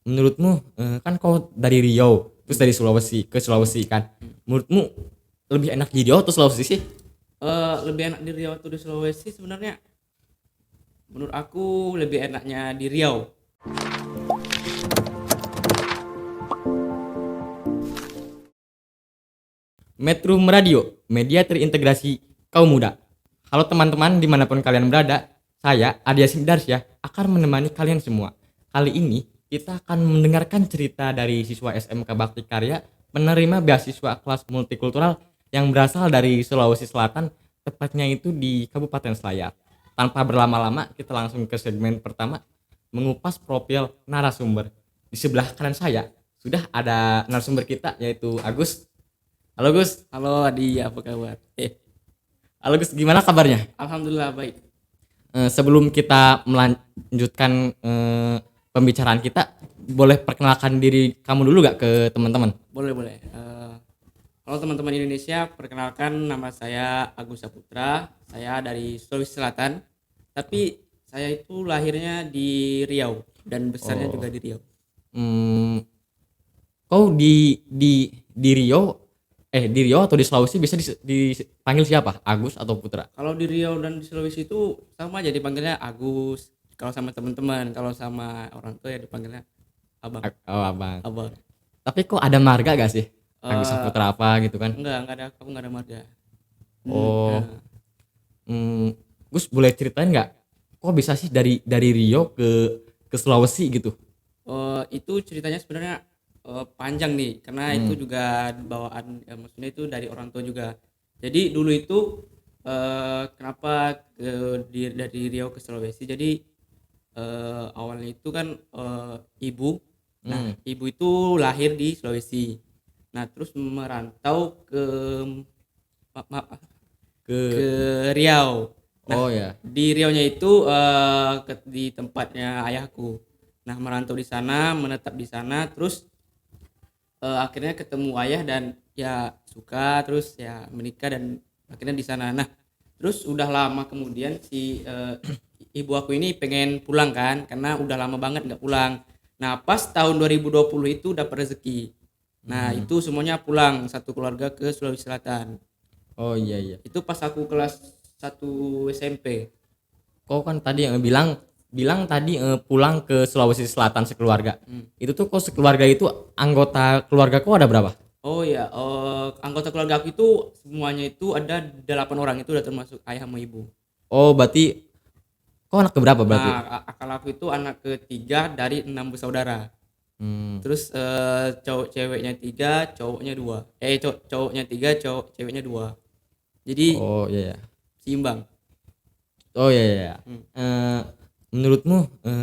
menurutmu kan kau dari Riau terus dari Sulawesi ke Sulawesi kan, menurutmu lebih enak di Riau atau Sulawesi sih? Lebih enak di Riau atau di Sulawesi sebenarnya? Menurut aku lebih enaknya di Riau. Metro Radio, media terintegrasi kaum muda. Halo teman-teman dimanapun kalian berada, saya Adia Simdarsya akan menemani kalian semua. Kali ini kita akan mendengarkan cerita dari siswa SMK Bakti Karya penerima beasiswa kelas multikultural yang berasal dari Sulawesi Selatan, tepatnya itu di Kabupaten Selayar. Tanpa berlama-lama, kita langsung ke segmen pertama, mengupas profil narasumber. Di sebelah kanan saya sudah ada narasumber kita yaitu Agus. Halo Gus. Halo Adi, apa kabar? Halo Gus, gimana kabarnya? Alhamdulillah baik. Sebelum kita melanjutkan pembicaraan kita, boleh perkenalkan diri kamu dulu gak ke teman-teman? Boleh boleh. Halo teman-teman Indonesia, perkenalkan nama saya Agus Saputra. Saya dari Sulawesi Selatan, tapi saya itu lahirnya di Riau dan besarnya juga Oh, di Riau. hmm, kau di Rio, di Rio atau di Sulawesi bisa dipanggil siapa? Agus atau Putra? Kalau di Riau dan di Sulawesi itu sama aja dipanggilnya Agus. Kalau sama teman-teman, kalau sama orang tua ya dipanggilnya Abang. Oh, abang. Abang. Tapi kok ada marga gak sih? Agus Eh Putra apa gitu kan? enggak ada, aku enggak ada marga. Oh, Nah, hmm, Gus boleh ceritain nggak? Kok bisa sih dari Rio ke Sulawesi gitu? itu ceritanya sebenarnya panjang nih karena itu Hmm. juga bawaan ya, maksudnya itu dari orang tua juga. Jadi dulu itu kenapa dari Riau ke Sulawesi? Jadi awalnya itu kan ibu. Nah, Hmm. ibu itu lahir di Sulawesi. Nah, terus merantau ke Ke ke Riau. Nah, Oh ya. di Riau-nya itu di tempatnya ayahku. Nah, merantau di sana, menetap di sana, terus akhirnya ketemu ayah dan ya suka, terus ya menikah dan akhirnya di sana. Nah, terus udah lama kemudian si ibu aku ini pengen pulang kan, karena udah lama banget nggak pulang. Nah, pas tahun 2020 itu dapat rezeki. Nah, Hmm. itu semuanya pulang satu keluarga ke Sulawesi Selatan. Oh iya iya. Itu pas aku kelas 1 SMP. Kau kan tadi yang bilang bilang tadi pulang ke Sulawesi Selatan sekeluarga. Hmm. Itu tuh kok sekeluarga itu anggota keluarga kau ada berapa? Oh ya, anggota keluarga aku itu semuanya itu ada 8 orang, itu udah termasuk ayah sama ibu. Oh berarti kau anak keberapa berarti? Nah, kalau aku itu anak ketiga dari 6 bersaudara. Hmm. Terus cowok ceweknya tiga, cowoknya dua. Cowoknya tiga, cowok ceweknya dua. Jadi Oh iya iya. seimbang. Oh iya iya. Iya. Hmm. Eh, menurutmu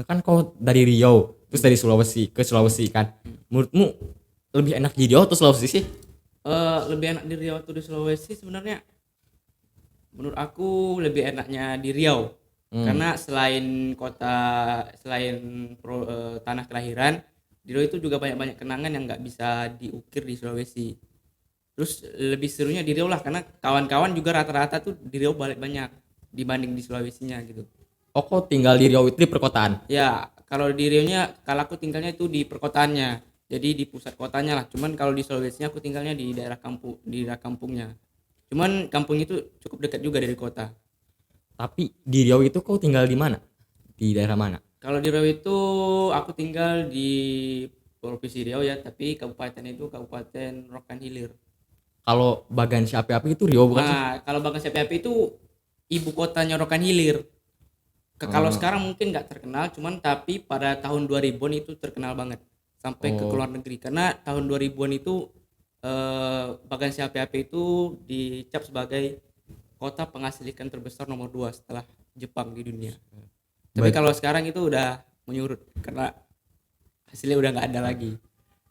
kan kau dari Riau terus Hmm. dari Sulawesi ke Sulawesi kan? Menurutmu lebih enak di Riau atau Sulawesi sih? Lebih enak di Riau atau di Sulawesi sebenarnya? Menurut aku lebih enaknya di Riau. Hmm. Karena selain tanah kelahiran, di Riau itu juga banyak-banyak kenangan yang nggak bisa diukir di Sulawesi. Terus lebih serunya di Riau lah karena kawan-kawan juga rata-rata tuh di Riau balik banyak dibanding di Sulawesinya gitu. Oh kau tinggal di Riau itu di perkotaan? Ya, kalau di Riau-nya kalau aku tinggalnya itu di perkotaannya. Jadi di pusat kotanya lah. Cuman kalau di Sulawesinya aku tinggalnya di daerah kampung, di daerah kampungnya. Cuman kampung itu cukup dekat juga dari kota. Tapi di Riau itu kau tinggal di mana? Di daerah mana? Kalau di Riau itu aku tinggal di Provinsi Riau ya, tapi kabupaten itu Kabupaten Rokan Hilir. Kalau Bagan si api-api itu Riau bukan sih? Nah, kalau Bagan Sepi itu ibu kotanya Rokan Hilir. Kalau Eh, sekarang mungkin nggak terkenal, cuman tapi pada tahun 2000-an itu terkenal banget sampai ke oh, luar negeri. Karena tahun 2000-an itu Bagan Api itu dicap sebagai kota penghasil ikan terbesar nomor 2 setelah Jepang di dunia. Tapi ber- kalau sekarang itu udah menyurut karena hasilnya udah nggak ada lagi.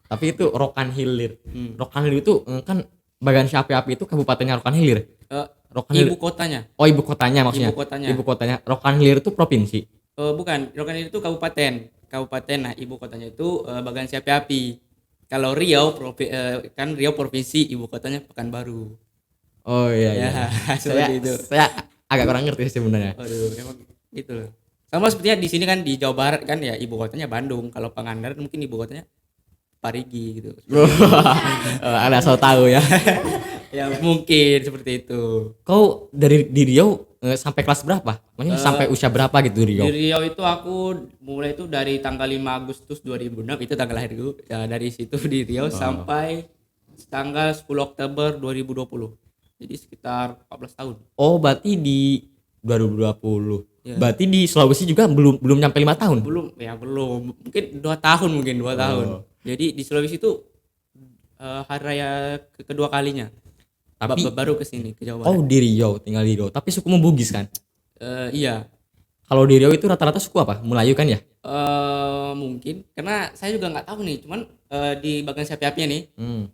tapi itu Rokan Hilir. Hmm. Rokan Hilir itu kan Bagan si api-api itu kabupatennya Rokan Hilir. Eh, Rokan ibu Hilir. kotanya, Oh ibu kotanya ibu maksudnya. kotanya. Ibu kotanya Rokan Hilir itu provinsi. Bukan, Rokan itu kabupaten. Kabupaten. Nah, ibu kotanya itu Bagan Api. Kalau Riau kan Riau provinsi, ibu kotanya Pekanbaru. Oh iya Ya, iya. Saya seperti itu. saya agak kurang ngerti sih sebenarnya. Aduh, emang gitu loh. Sama sepertinya di sini kan di Jawa Barat kan ya ibu kotanya Bandung. Kalau Pangandaran mungkin ibu kotanya Parigi gitu. Ada so tahu ya. Ya mungkin seperti itu. Kau dari di Riau sampai kelas berapa? Maksudnya sampai usia berapa gitu di Riau? Di Riau itu aku mulai itu dari tanggal 5 Agustus 2006 itu tanggal lahirku. Ya dari situ di Riau sampai tanggal 10 Oktober 2020. Jadi sekitar 14 tahun. Oh, berarti di 2020. Ya. Berarti di Sulawesi juga belum belum nyampe 5 tahun. Belum. Mungkin 2 tahun mungkin 2 tahun. Jadi di Sulawesi itu hari raya kedua kalinya. Tapi Baru ke sini ke Jawa Barat. oh di Riau, tinggal di Riau. Tapi sukumu Bugis kan? Iya. Kalau di Riau itu rata-rata suku apa? Melayu kan ya? Mungkin karena saya juga nggak tahu nih. Cuman di bagian Sapi-Apinya nih Hmm.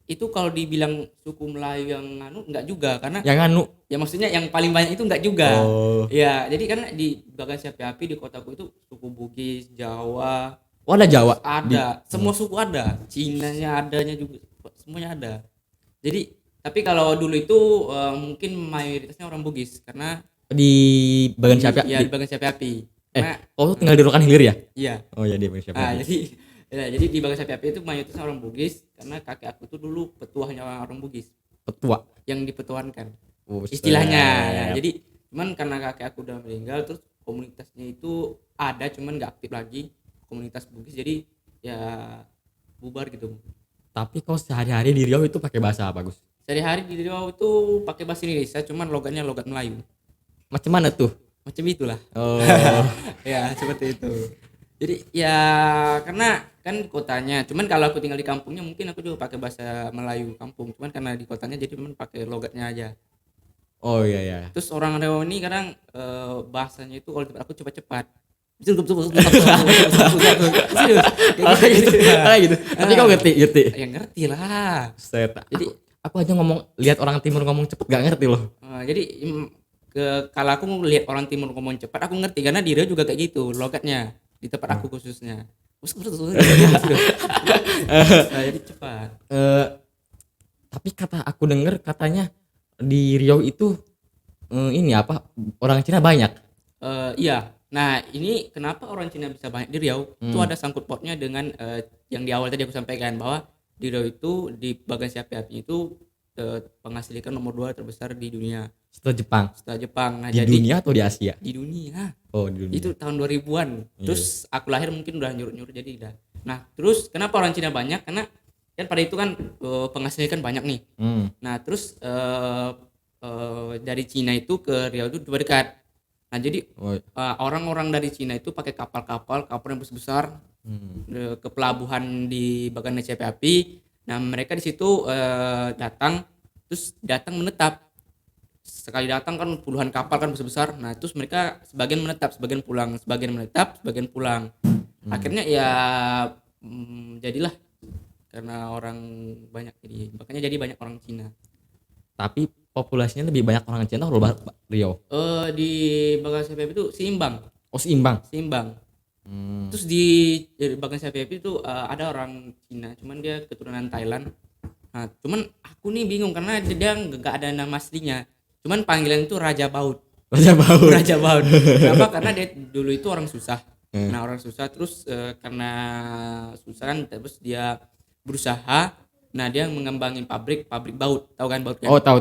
itu kalau dibilang suku Melayu yang anu nggak juga karena Yang anu. ya maksudnya yang paling banyak itu nggak juga. Oh. Ya jadi karena di bagian Sapi-Api di kotaku itu suku Bugis, Jawa, Oh, ada Jawa. ada semua suku ada, Cinanya adanya juga, semuanya ada. Jadi tapi kalau dulu itu mungkin mayoritasnya orang Bugis karena Di bagian siapa? ya di bagian Sapi-Api. Karena Oh, tinggal di Rokan Hilir ya? iya. Oh ya, di bagian siapa? Jadi di bagian Sapi-Api itu mayoritasnya orang Bugis karena kakek aku tuh dulu petuahnya orang Bugis Petua. yang dipetuankan Buset. istilahnya. Ya, jadi cuman karena kakek aku udah meninggal terus komunitasnya itu ada cuman nggak aktif lagi komunitas Bugis jadi ya bubar gitu. Tapi kau sehari-hari di Riau itu pakai bahasa apa, Gus? Sehari-hari di Riau itu pakai bahasa Indonesia cuman logatnya logat Melayu. Macam mana tuh? Macam itulah. Oh. Ya seperti itu. Jadi ya karena kan kotanya cuman kalau aku tinggal di kampungnya mungkin aku juga pakai bahasa Melayu kampung cuman karena di kotanya jadi cuman pakai logatnya aja. Oh iya ya. Terus orang Riau ini kadang bahasanya itu kalau di tempat aku cepat-cepat. Serius. Kayak gitu. Tapi kau ngerti. Ya ngerti lah. Set. Jadi Aku aja lihat orang timur ngomong cepet gak ngerti loh. jadi kalau aku mau lihat orang timur ngomong cepat aku ngerti karena di Riau juga kayak gitu logatnya di tempat aku khususnya. Jadi cepat. Tapi aku denger katanya di Riau itu ini apa orang Cina banyak. Iya. Nah, ini kenapa orang Cina bisa banyak di Riau? Itu ada sangkut pautnya dengan yang di awal tadi aku sampaikan bahwa di Riau itu di bagian Sapi-Api itu penghasil ikan nomor 2 terbesar di dunia Setelah Jepang. Nah, Di jadi dunia atau di Asia? di dunia. Oh, di dunia. Itu tahun 2000-an. Terus aku lahir mungkin udah nyuruh-nyuruh jadi udah. Nah, terus kenapa orang Cina banyak? Karena kan pada itu kan penghasil ikan banyak nih. Nah, terus dari Cina itu ke Riau itu dekat. Nah, jadi orang-orang dari Cina itu pakai kapal yang besar ke pelabuhan di bagian Sapi-Api. Nah, mereka di situ datang menetap. Sekali datang kan puluhan kapal kan besar. Nah, terus mereka sebagian menetap, sebagian pulang, sebagian menetap, sebagian pulang. Akhirnya ya jadilah karena orang banyak makanya jadi banyak orang Cina. Tapi populasinya lebih banyak orang Cina atau Riau? Di bagian Sapi-Api itu seimbang. Oh, seimbang. Terus di bagian Sapi-Api itu ada orang Cina, cuman dia keturunan Thailand. Nah, cuman aku nih bingung karena dia nggak ada nama aslinya. Cuman panggilan itu Raja Baut. Raja Baut. Kenapa? Karena dia dulu itu orang susah. Nah, orang susah terus karena susah kan terus dia berusaha. Nah, dia mengembangin pabrik baut. Tahu kan baut kan? Oh, tahu.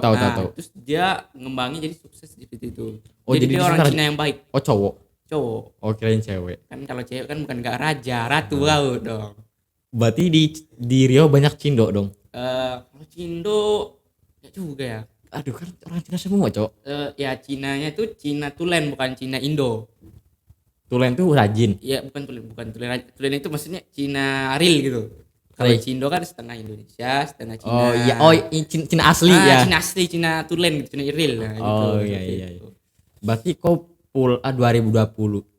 Terus dia ngembangin jadi sukses seperti itu. Oh, jadi dia orang sekarang Cina yang baik. Oh, cowok. Cowok. Oh, kirain cewek. Kan kalau cewek kan bukan enggak raja, ratu baut dong. Berarti di Riau banyak Cindo dong. Kalau Cindo ya juga ya. Aduh, kan orang Cina semua, Cok. Ya Cinanya tuh Cina Tulen bukan Cina Indo. Tulen tuh rajin. Iya, bukan Tulen. Tulen itu maksudnya Cina real gitu. Kalau Cindo kan setengah Indonesia, setengah Cina. Oh iya, Cina asli ya. Cina asli, Cina Tulen gitu, Cina real. Nah, oh gitu, iya. gitu. Berarti kau 2020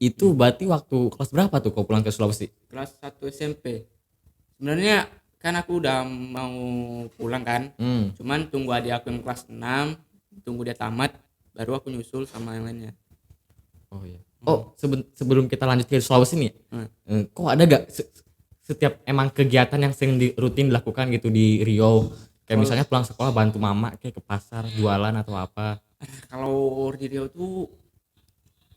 itu berarti waktu kelas berapa tuh kau pulang ke Sulawesi? Kelas 1 SMP. Sebenarnya kan aku udah mau pulang kan. Cuman tunggu adik aku yang kelas 6, tunggu dia tamat baru aku nyusul sama yang lainnya. Oh iya. Oh, sebelum kita lanjut ke Sulawesi nih. Kok ada gak setiap emang kegiatan yang sering rutin dilakukan gitu di Riau? Kayak misalnya pulang sekolah bantu mama kayak ke pasar jualan atau apa? Kalau di Riau tuh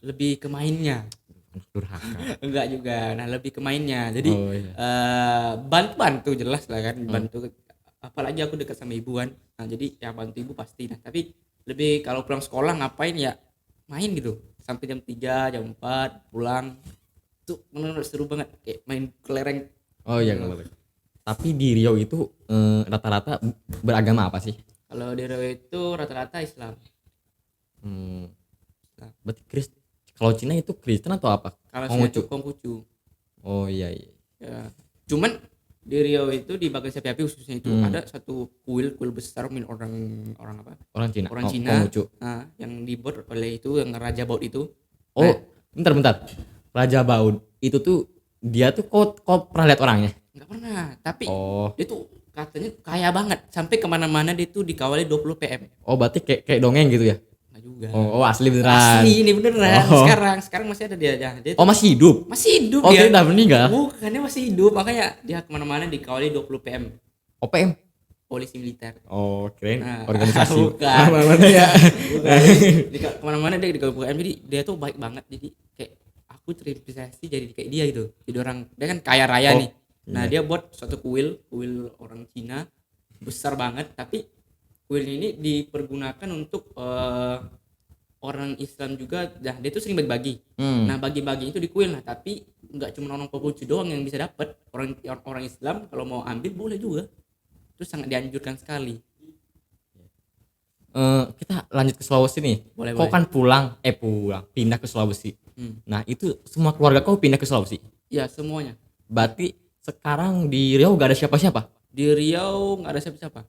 lebih ke mainnya. Anak durhaka. Enggak juga. Nah, lebih ke mainnya. Jadi Oh iya. bantu jelas lah kan, Hmm. bantu apalagi aku dekat sama ibu kan. Nah, jadi ya bantu ibu pasti. Nah, tapi lebih kalau pulang sekolah ngapain ya main gitu. Sampai jam 3 jam 4 pulang. Tuh benar seru banget kayak main kelereng. Oh iya Eh, kalau tapi di Riau itu rata-rata beragama apa sih? Kalau di Riau itu rata-rata Islam. Hmm, Islam. berarti kalau Cina itu Kristen atau apa? Kalau saya itu Konghucu. Konghucu. Oh iya iya. Ya. Cuman di Riau itu di Bagan Sapi Api khususnya itu Hmm. ada satu kuil besar milik orang orang apa? Orang Cina. Orang Oh, Cina. Konghucu. Nah, yang dibuat oleh itu yang Raja Baut itu. Oh, Nah, bentar. Raja Baud itu tuh dia tuh kok pernah lihat orangnya? nggak pernah, tapi Oh. dia tuh katanya kaya banget sampai kemana-mana dia tuh dikawali 20 PM. Oh, berarti kayak dongeng gitu ya? Nggak juga. Oh, asli beneran. Asli ini beneran. Oh. Sekarang masih ada dia. Dia Oh, tuh masih hidup. masih hidup Oh, dia. dia udah meninggal. Bukan, dia masih hidup makanya dia kemana-mana dikawali 20 PM. OPM. Polisi militer. Oh, keren. Nah, Organisasi. bukan. Mana ya? Bukan. Kemana-mana dia dikawali PM, jadi dia tuh baik banget, jadi kayak aku terinspirasi jadi kayak dia gitu, jadi orang dia kan kaya raya Oh, nih. Nah, iya. dia buat suatu kuil orang Cina besar banget, tapi kuil ini dipergunakan untuk orang Islam juga. Nah, dia tuh sering bagi-bagi. Hmm. Nah, bagi-bagi itu di kuil. Nah, tapi nggak cuma orang Konghucu doang yang bisa dapat, orang Islam kalau mau ambil boleh juga. Itu sangat dianjurkan sekali. Kita lanjut ke Sulawesi nih. Boleh, Kau boleh. kan pindah ke Sulawesi. Hmm. Nah, itu semua keluarga kau pindah ke Sulawesi. Ya, semuanya. Berarti sekarang di Riau gak ada siapa-siapa. Di Riau nggak ada siapa-siapa.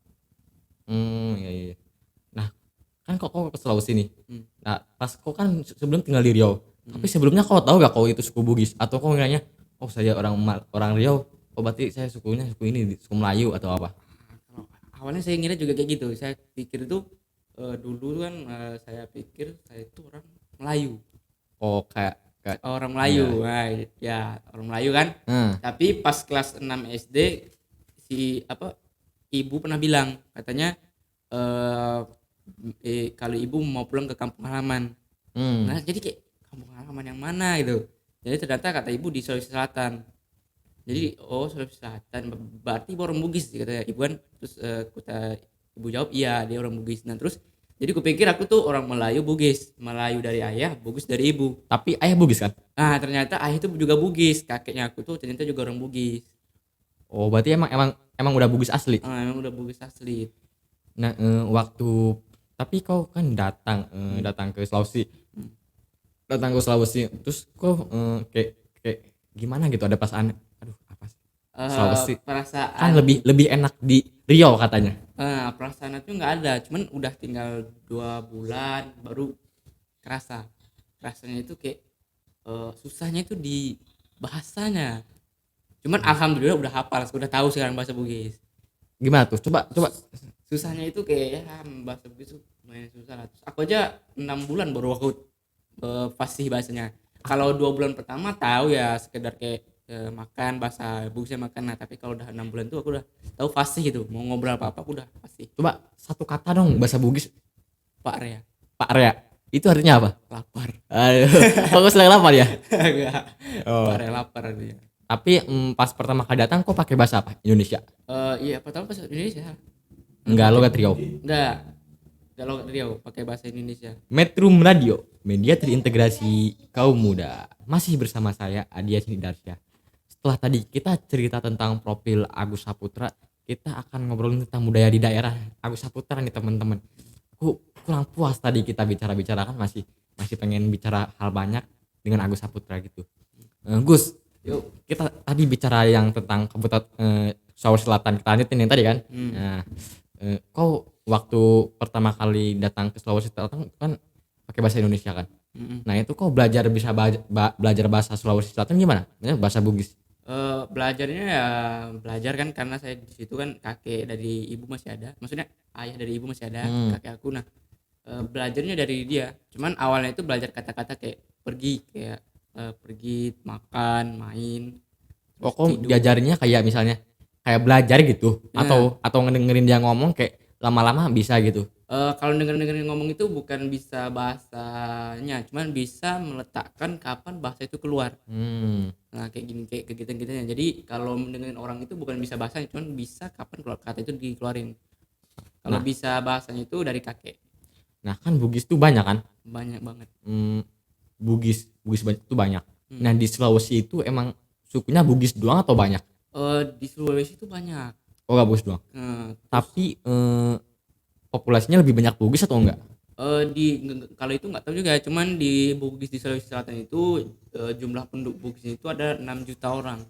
Iya. Nah, kan kau ke Sulawesi nih. Hmm. Nah, pas kau kan sebelum tinggal di Riau. Tapi sebelumnya kau tahu gak kau itu suku Bugis atau kau ngiranya oh saya orang Riau. Oh berarti saya sukunya suku ini, suku Melayu atau apa? Kalau awalnya saya ngira juga kayak gitu. Saya pikir itu dulu kan saya pikir saya itu orang Melayu. Oh kayak Orang Melayu. Nah, ya orang Melayu kan. Tapi pas kelas 6 SD si ibu pernah bilang katanya kalau ibu mau pulang ke kampung halaman. Nah, jadi kayak kampung halaman yang mana gitu. Jadi ternyata kata ibu di Sulawesi Selatan. Jadi Sulawesi Selatan berarti ibu orang Bugis katanya ibu kan. Terus kata ibu jawab iya dia orang Bugis. Nah, terus jadi kupikir aku tuh orang Melayu Bugis, Melayu dari ayah, Bugis dari ibu. Tapi ayah Bugis kan? Nah, ternyata ayah itu juga Bugis, kakeknya aku tuh ternyata juga orang Bugis. Oh berarti emang udah Bugis asli. Emang udah Bugis asli. Nah tapi kau kan datang ke Sulawesi. Datang ke Sulawesi terus kau kayak gimana gitu ada perasaan aduh apa sih? Sulawesi Perasaan kan lebih enak di Riau katanya. perasaan itu nggak ada, cuman udah tinggal 2 bulan baru rasanya itu kayak susahnya itu di bahasanya. Cuman alhamdulillah udah hafal, udah tahu sekarang bahasa Bugis. Gimana tuh? Coba. Susahnya itu kayak bahasa Bugis tuh lumayan susah lah. Terus aku aja 6 bulan baru aku fasih bahasanya. Kalau 2 bulan pertama tahu ya sekedar kayak makan bahasa Bugisnya makan. Nah, tapi kalau udah 6 bulan tuh aku udah tahu fasih gitu. Mau ngobrol apa aku udah fasih. Coba satu kata dong bahasa Bugis. Pak Rea. Pak Rea. Itu artinya apa? Lapar. Aduh, fokus lagi lapar ya. Enggak. Oh. Pak Rea lapar dia. Tapi pas pertama kali datang kok pakai bahasa apa? Indonesia. Iya, pertama bahasa Indonesia. Enggak logat Riau. Enggak logat Riau, pakai bahasa Indonesia. Metro Radio, media terintegrasi kaum muda. Masih bersama saya Adia Darsya. Setelah tadi kita cerita tentang profil Agus Saputra, kita akan ngobrolin tentang budaya di daerah Agus Saputra nih teman-teman. Aku kurang puas tadi kita bicara kan masih pengen bicara hal banyak dengan Agus Saputra gitu. Gus, yuk kita tadi bicara yang tentang kebutuhan Sulawesi Selatan, kita lanjutin yang tadi kan. Nah, kau waktu pertama kali datang ke Sulawesi Selatan kan pakai bahasa Indonesia kan. Nah itu kau belajar belajar bahasa Sulawesi Selatan gimana? Bahasa Bugis. Belajarnya ya belajar kan karena saya di situ kan kakek dari ibu masih ada, maksudnya ayah dari ibu masih ada, kakek aku. Nah, belajarnya dari dia. Cuman awalnya itu belajar kata-kata kayak pergi makan main. Oh kok diajarnya kayak misalnya kayak belajar gitu atau ngedengerin dia ngomong kayak lama-lama bisa gitu. Kalau denger-dengerin ngomong itu bukan bisa bahasanya, cuman bisa meletakkan kapan bahasa itu keluar. Hmm. Nah, kayak gini, kayak kegiatan-kegiatannya. Jadi kalau mendengarin orang itu bukan bisa bahasanya, cuman bisa kapan keluar kata itu dikeluarin. Kalau Nah, bisa bahasanya itu dari kakek. nah kan Bugis tuh banyak kan? Banyak banget. Hmm, Bugis banyak tuh banyak. Nah, Hmm. di Sulawesi itu emang sukunya Bugis doang atau banyak? Di Sulawesi itu banyak. Oh, gak Bugis doang. Terus Tapi populasinya lebih banyak Bugis atau enggak? kalau itu nggak tahu juga, cuman di Bugis di Sulawesi Selatan itu jumlah penduduk Bugis itu ada 6 juta orang.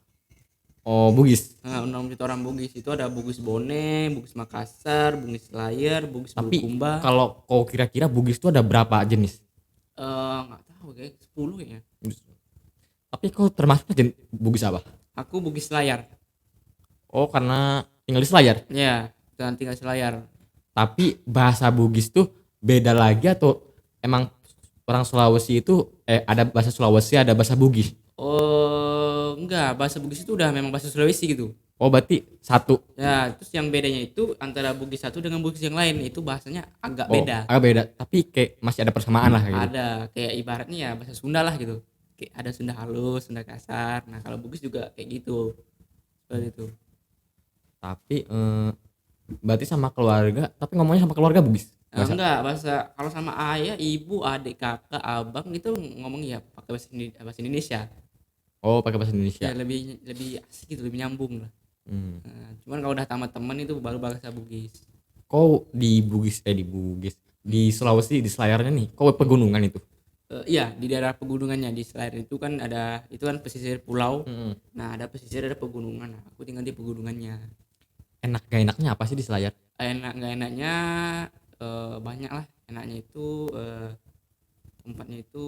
Oh, Bugis. Nah, 6 juta orang Bugis itu ada Bugis Bone, Bugis Makassar, Bugis Layar, Bugis Tapi Bulukumba. kalau kau kira-kira Bugis itu ada berapa jenis? Nggak tahu kayak 10 ya. Tapi kau termasuk Bugis apa? Aku Bugis Layar. Oh, karena tinggal di Selayar. Ya, dan tinggal Selayar. Tapi bahasa Bugis tuh beda lagi atau emang orang Sulawesi itu ada bahasa Sulawesi, ada bahasa Bugis? Oh, enggak, bahasa Bugis itu udah memang bahasa Sulawesi gitu. Oh, berarti satu. Ya, terus yang bedanya itu antara Bugis satu dengan Bugis yang lain itu bahasanya agak Oh, beda. agak beda. Tapi kayak masih ada persamaan lah kayak gitu. Ada kayak ibaratnya ya bahasa Sunda lah gitu. Kayak ada Sunda halus, Sunda kasar. Nah, kalau Bugis juga kayak gitu. Seperti itu. Tapi berarti sama keluarga, tapi ngomongnya sama keluarga Bugis. Bahasa. Enggak, bahasa kalau sama ayah, ibu, adik, kakak, abang itu ngomong ya pakai bahasa Indonesia. Oh, pakai bahasa Ya Indonesia. lebih lebih asik gitu, lebih nyambung lah. Hmm. Nah, cuman kalau udah tamat teman itu baru bahasa Bugis. Kau di Sulawesi di Selayarnya nih, kau pegunungan itu. Iya, di daerah pegunungannya di selain itu kan ada itu kan pesisir pulau. Mm-mm. Nah, ada pesisir ada pegunungan. Nah, aku tinggal di pegunungannya. Enak gak enaknya apa sih di Selayar? Enak nggak enaknya banyak lah. Enaknya itu tempatnya itu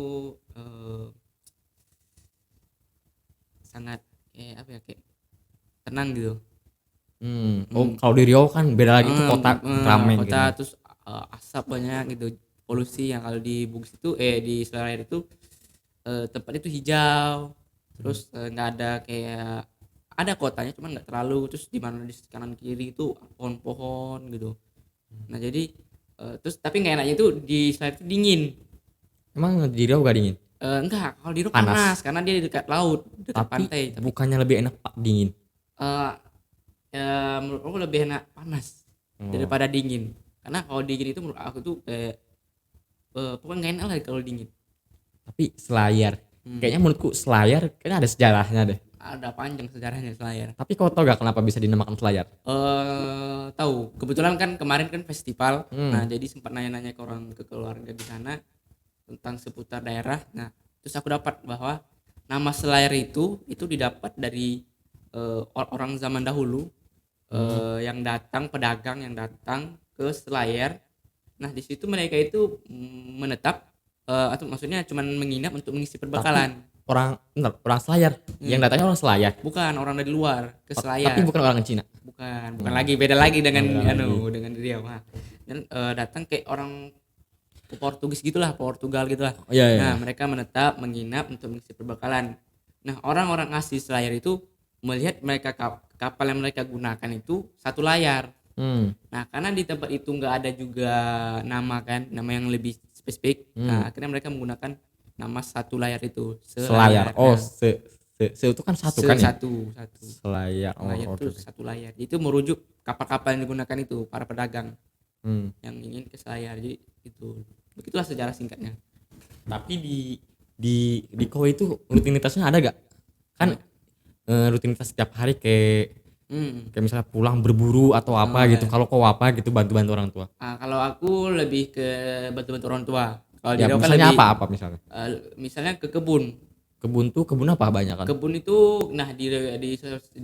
eh, sangat kayak apa ya kayak tenang gitu. Oh, Hmm. kalau di Riau kan beda lagi itu kota ramai gitu. Kota terus asap banyak gitu, polusi. Yang kalau di Bugis itu di Selayar itu tempat itu hijau, terus nggak ada kayak ada kotanya cuman nggak terlalu, terus di mana di kanan kiri itu pohon-pohon gitu. Nah jadi terus tapi nggak enaknya itu di Selayar itu dingin. Emang di Riau gak dingin? Enggak, kalau di Riau Panas. panas karena dia di dekat laut, dekat Tapi pantai. Tapi bukannya lebih enak Pak dingin? eh, menurut aku lebih enak panas Oh. daripada dingin, karena kalau dingin itu menurut aku tuh kayak pokoknya nggak enak lah kalau dingin. Tapi Selayar, Hmm. kayaknya menurutku Selayar kayaknya ada sejarahnya deh. Ada panjang sejarahnya Selayar. Tapi kau tau gak kenapa bisa dinamakan Selayar? Tahu kebetulan kan kemarin kan festival. Nah Hmm. jadi sempat nanya-nanya ke keluarga di sana tentang seputar daerah. Nah terus aku dapat bahwa nama Selayar itu didapat dari orang zaman dahulu yang datang, pedagang yang datang ke Selayar. Nah di situ mereka itu menetap atau maksudnya cuman menginap untuk mengisi perbekalan. Orang Selayar. Yang Hmm. datangnya orang Selayar. Bukan orang dari luar ke Tapi Selayar. bukan orang Cina. Bukan lagi, beda lagi dengan Beda lagi. dengan Riau. Nah, dan datang kayak orang Portugis gitulah, Portugal gitulah. Oh, iya, iya. Nah mereka menetap menginap untuk mengisi perbekalan. Nah orang-orang asli Selayar itu melihat mereka kapal yang mereka gunakan itu satu layar. Hmm. Nah karena di tempat itu nggak ada juga nama kan, nama yang lebih spesifik. Nah akhirnya mereka menggunakan nama satu layar itu Selayar. Selayar. Oh, Nah, se itu kan satu kan ya? satu. Selayar. Layar Oh, itu oke. satu layar. Itu merujuk kapal-kapal yang digunakan itu para pedagang Hmm. yang ingin ke Selayar. Jadi itu begitulah sejarah singkatnya. Tapi di Kowe itu rutinitasnya ada gak? Kan rutinitas setiap hari kayak misalnya pulang berburu atau apa gitu. Kalau kau apa gitu bantu-bantu orang tua. Nah, kalau aku lebih ke bantu-bantu orang tua. Kalau di Ya Riau kan misalnya lebih apa misalnya? misalnya ke kebun. Kebun apa banyak kan? Kebun itu nah di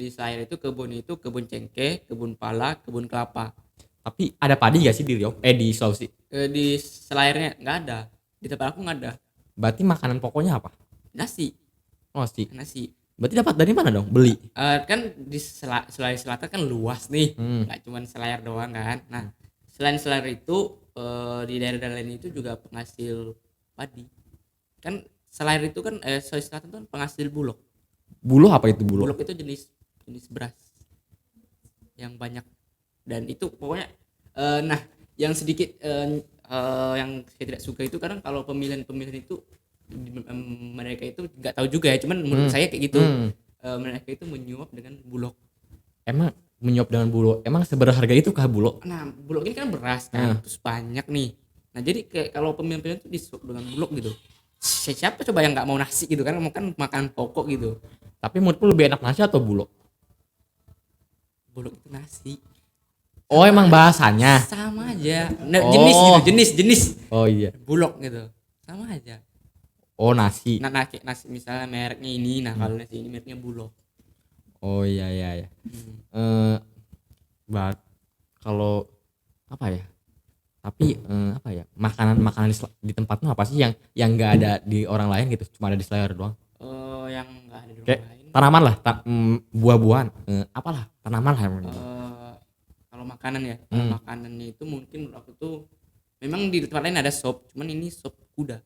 Selayar itu kebun cengkeh, kebun pala, kebun kelapa. Tapi ada padi gak sih di Riau? Di Sulawesi. Di Selayarnya nggak ada. Di tempat aku nggak ada. Berarti makanan pokoknya apa? Nasi, Oh sih. nasi. Berarti dapat dari mana dong? Beli. Kan di Sulawesi Selatan kan luas nih, Hmm. nggak cuma Selayar doang kan. Nah selain Selayar itu di daerah-daerah lain itu juga penghasil padi. Kan Selayar itu kan Sulawesi Selatan itu kan penghasil bulog. Buluh apa itu buluh? Bulog itu jenis jenis beras yang banyak, dan itu pokoknya nah yang sedikit yang saya tidak suka itu kadang kalau pemilihan itu mereka itu nggak tahu juga ya, cuman menurut saya kayak gitu. Mereka itu menyuap dengan bulog. Emang menyuap dengan bulog, emang seberharga itu kah bulog? Nah, bulog ini kan beras kan, terus banyak nih. Nah, jadi kayak kalau pemimpin itu disuap dengan bulog gitu. Siapa coba yang nggak mau nasi gitu kan, mau kan makan pokok gitu. Tapi menurutku lebih enak nasi atau bulog? Bulog itu nasi. Oh emang bahasanya. Sama aja. Nah, Oh. jenis gitu, jenis. Oh iya. Bulog gitu. Sama aja. Oh nasi. Nah, nasi misalnya mereknya ini, nah kalau nasi ini mereknya bulog. Oh iya iya iya. Eh kalau apa ya? Tapi apa ya? Makanan di tempatmu apa sih yang nggak ada di orang lain gitu? Cuma ada di Selayar doang. Yang nggak ada di Kayak rumah lain. tanaman lah, buah-buahan, apalah tanaman lah. Kalau makanan ya, makanannya itu mungkin menurut aku tuh memang di tempat lain ada sop, cuman ini sop kuda.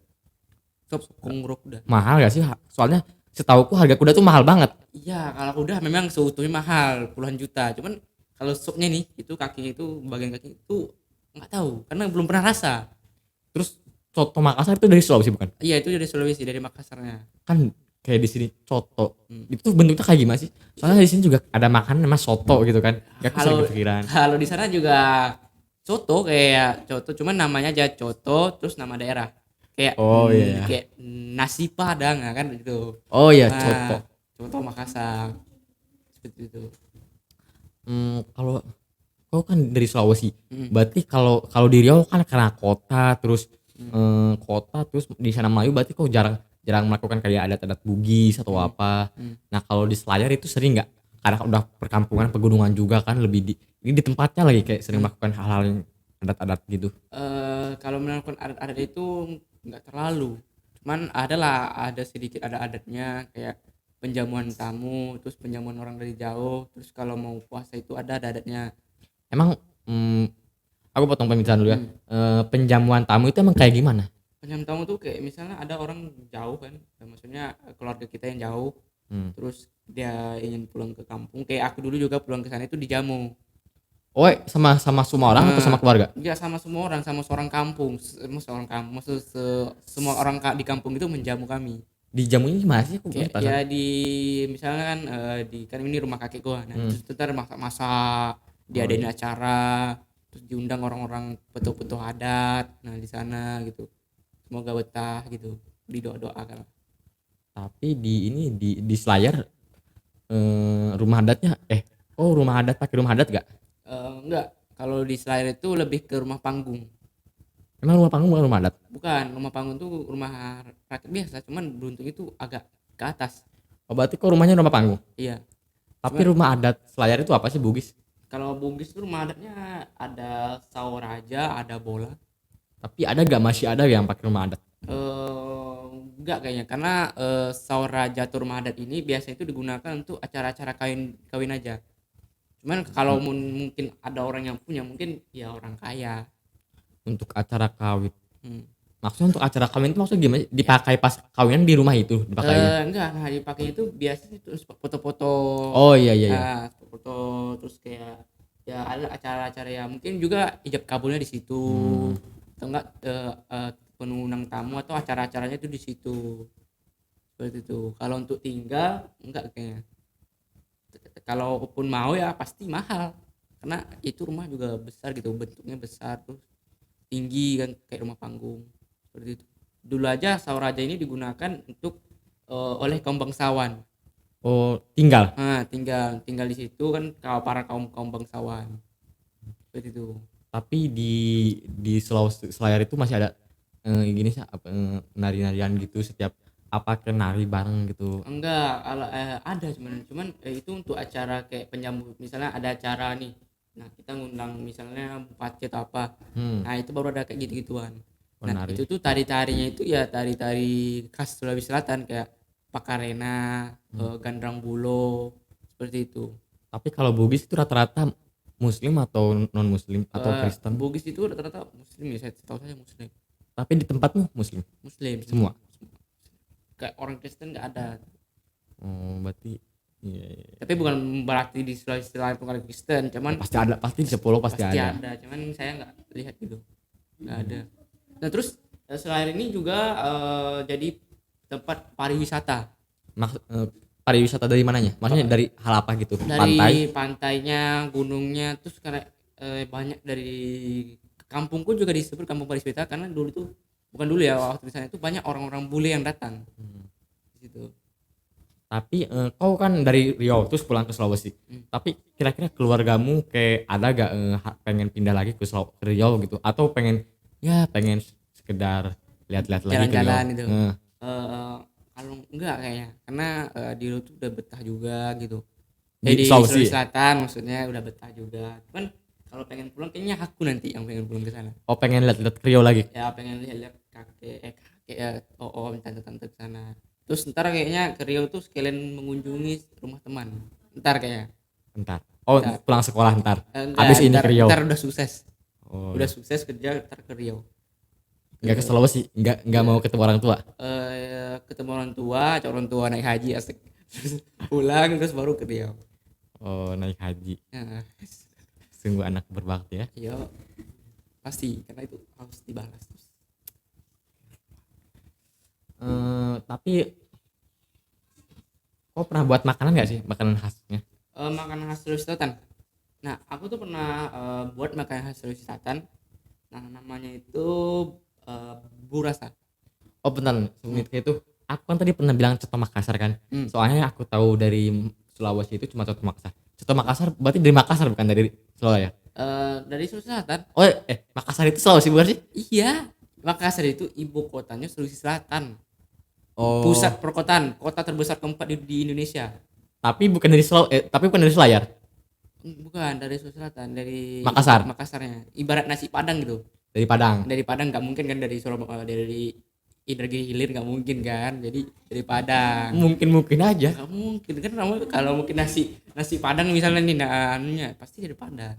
Sop kongro kuda. Mahal gak sih? Soalnya setauku harga kuda tuh mahal banget. Iya, kalau kuda memang seutuhnya mahal, puluhan juta. Cuman kalau sopnya nih, itu kakinya itu bagian kaki itu nggak tahu karena belum pernah rasa. Terus soto Makassar itu dari Sulawesi bukan? Iya, itu dari Sulawesi, dari Makassarnya. Kan kayak di sini coto. Itu bentuknya kayak gimana sih? Soalnya di sini juga ada makanan namanya soto gitu kan. Ya aku sering kepikiran. Kalau di sana juga coto, kayak coto, cuman namanya aja coto terus nama daerah. Kayak Oh iya. kayak nasi Padang ya kan gitu. Oh iya, Nah, coto. Coto Makassar. Seperti itu. Kalau kau kan dari Sulawesi. Berarti kalau kalau di Riau kan karena kota terus di sana Melayu berarti kau jarang melakukan kayak adat-adat Bugis atau apa. Nah, kalau di Selayar itu sering nggak? Karena udah perkampungan pegunungan juga kan lebih ini di tempatnya lagi kayak sering melakukan hal-hal yang adat-adat gitu. Kalau melakukan adat-adat itu nggak terlalu, cuman ada sedikit ada adatnya kayak penjamuan tamu, terus penjamuan orang dari jauh, terus kalau mau puasa itu ada adatnya. Emang aku potong pembicaraan dulu ya. Penjamuan tamu itu emang kayak gimana? Penjamuan tamu tuh kayak misalnya ada orang jauh kan, maksudnya keluarga kita yang jauh, terus dia ingin pulang ke kampung, kayak aku dulu juga pulang ke sana itu dijamu. Oh, sama semua orang atau sama keluarga? Enggak, sama semua orang, sama seorang kampung, maksud semua orang di kampung itu menjamu kami. Dijamunya gimana sih? Aku belum Kayak tahu. ya misalnya kan kan ini rumah kakek gua, nah terus ntar masak-masak, diadain acara, terus diundang orang-orang petuh-petuh adat, nah di sana gitu, semoga betah gitu, didoa-doakan. Tapi di Selayar rumah adatnya rumah adat pakai rumah adat gak? Enggak, kalau di Selayar itu lebih ke rumah panggung. Emang rumah panggung bukan rumah adat? Bukan, rumah panggung tuh rumah rakyat biasa, cuman beruntung itu agak ke atas. Oh berarti kok rumahnya rumah panggung? Iya. Tapi rumah adat Selayar itu apa sih, Bugis? Kalau Bugis tuh rumah adatnya ada Sauraja, ada Bola. Tapi masih ada yang pakai rumah adat? Enggak kayaknya, karena Sauraja atau rumah adat ini biasa itu digunakan untuk acara-acara kawin aja. Cuman kalau mungkin ada orang yang punya, mungkin ya orang kaya. Untuk acara kawin. Maksudnya untuk acara kawin itu maksudnya gimana? Dipakai pas kawinan di rumah itu dipakainya? Enggak, nah dipakai itu biasanya itu foto-foto. Oh iya. Nah, foto terus kayak ya ada acara-acara ya mungkin juga ijab kabulnya di situ. Atau enggak penundang tamu atau acara-acaranya itu di situ. Seperti itu. Kalau untuk tinggal enggak kayaknya. Kalaupun mau ya pasti mahal. Karena itu rumah juga besar gitu, bentuknya besar tuh. Tinggi kan kayak rumah panggung. Seperti itu. Dulu aja Sauraja ini digunakan untuk oleh kaum bangsawan. Oh tinggal? Nah, tinggal di situ kan para kaum bangsawan. Seperti itu. Tapi di Sulawesi Selayar itu masih ada gini sih nari-narian gitu setiap apa ke nari bareng gitu? Enggak, kalau ada cuman itu untuk acara kayak penyambut, misalnya ada acara nih. Nah, kita ngundang misalnya bupati atau apa. Nah, itu baru ada kayak gitu-gituan. Nah, Nari. itu tuh tari-tarinya itu ya tari-tari khas Sulawesi Selatan kayak Pakarena, Gandrang Bulo, seperti itu. Tapi kalau Bugis itu rata-rata Muslim atau non Muslim atau Kristen? Bugis itu rata-rata Muslim ya, saya tahu saya Muslim. Tapi di tempatmu Muslim semua? Kayak orang Kristen nggak ada. Oh berarti iya. Tapi bukan berarti di Sulawesi Selatan bukan Kristen, cuman Pasti ada, pasti di Sepuluh pasti ada. Cuman saya nggak lihat gitu, nggak ada. Nah terus selain ini juga jadi tempat pariwisata. Pariwisata dari mananya? Maksudnya dari hal apa gitu? Dari Pantai? pantainya, gunungnya, terus karena banyak dari kampungku juga disebut kampung pariwisata karena dulu tuh, bukan dulu ya, waktu di sana itu banyak orang-orang bule yang datang di situ. Tapi kau kan dari Riau terus pulang ke Sulawesi. Tapi kira-kira keluargamu kayak ada gak pengen pindah lagi ke Riau gitu? Atau pengen sekedar lihat-lihat lagi ke Riau? Jalan-jalan gitu. Kalau enggak kayaknya, karena di lu tuh udah betah juga gitu. Di Di Sulawesi. Sulawesi Selatan maksudnya udah betah juga. Cuman kalau pengen pulang kayaknya aku nanti yang pengen pulang ke sana. Oh pengen lihat-lihat ke Riau lagi? Ya pengen lihat-lihat kakek ya, tante-tante ke sana. Terus ntar kayaknya ke Riau tuh sekalian mengunjungi rumah teman. Ntar kayaknya. Ntar. Oh Ntar. pulang sekolah ntar. Enggak, Habis ini ntar, ke Riau. ntar udah sukses. Oh. Udah sukses kerja ntar ke Riau. Nggak ke Sulawesi? Nggak mau ketemu orang tua? Ketemu orang tua naik haji asik. Terus pulang terus baru ke Riau. Oh naik haji. Nah, Sungguh anak berbakti ya. iya pasti karena itu harus dibalas terus. Tapi kau pernah buat makanan nggak sih? Makanan khasnya? Makanan khas Sulawesi Selatan. Nah, aku tuh pernah buat makanan khas Sulawesi Selatan. Nah, namanya itu burasa. Oh bentar, semenit kayak itu. Aku kan tadi pernah bilang Coto Makassar kan. Soalnya aku tahu dari Sulawesi itu cuma Coto Makassar. Coto Makassar berarti dari Makassar bukan dari Sulawesi ya? Dari Sulawesi Selatan. Oh Makassar itu Sulawesi bukan sih? Iya, Makassar itu ibu kotanya Sulawesi Selatan. Oh. Pusat perkotaan, kota terbesar keempat di Indonesia. Tapi bukan dari tapi bukan dari Selayar. Bukan dari Sulawesi Selatan, dari Makassar. Makassarnya. Ibarat nasi Padang gitu. Dari Padang. Dari Padang nggak mungkin kan, dari Surabaya, dari Indragiri Hilir nggak mungkin kan, jadi dari Padang. Mungkin aja. Nggak mungkin kan, kalau mungkin nasi Padang misalnya nih, nah anunya pasti dari Padang.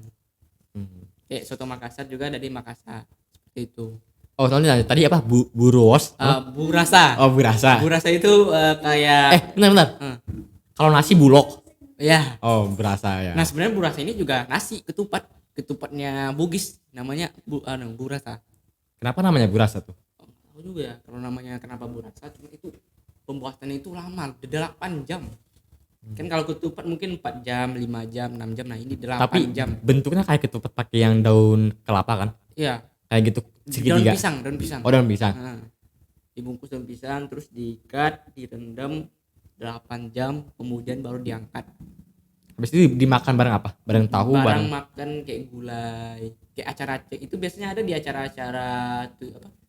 Kayak soto Makassar juga dari Makassar seperti itu. Oh soalnya tadi apa buros? Burasa. Oh burasa. Burasa itu kayak Bentar. Kalau nasi bulog. ya. Oh berasa ya. Nah sebenarnya burasa ini juga nasi ketupatnya Bugis, namanya burasa. Kenapa namanya burasa tuh? Tahu juga ya kalau namanya kenapa burasa, cuma itu pembuatannya itu lama, 8 jam. Kan kalau ketupat mungkin 4 jam, 5 jam, 6 jam. Nah ini 8 Tapi jam. bentuknya kayak ketupat pakai yang daun kelapa kan? Iya. Kayak gitu segitiga. Daun pisang. Oh daun pisang. Nah, dibungkus daun pisang, terus diikat, direndam 8 jam, kemudian baru diangkat. Habis itu dimakan bareng apa? Bareng tahu Barang makan kayak gulai, kayak acara itu biasanya ada di acara-acara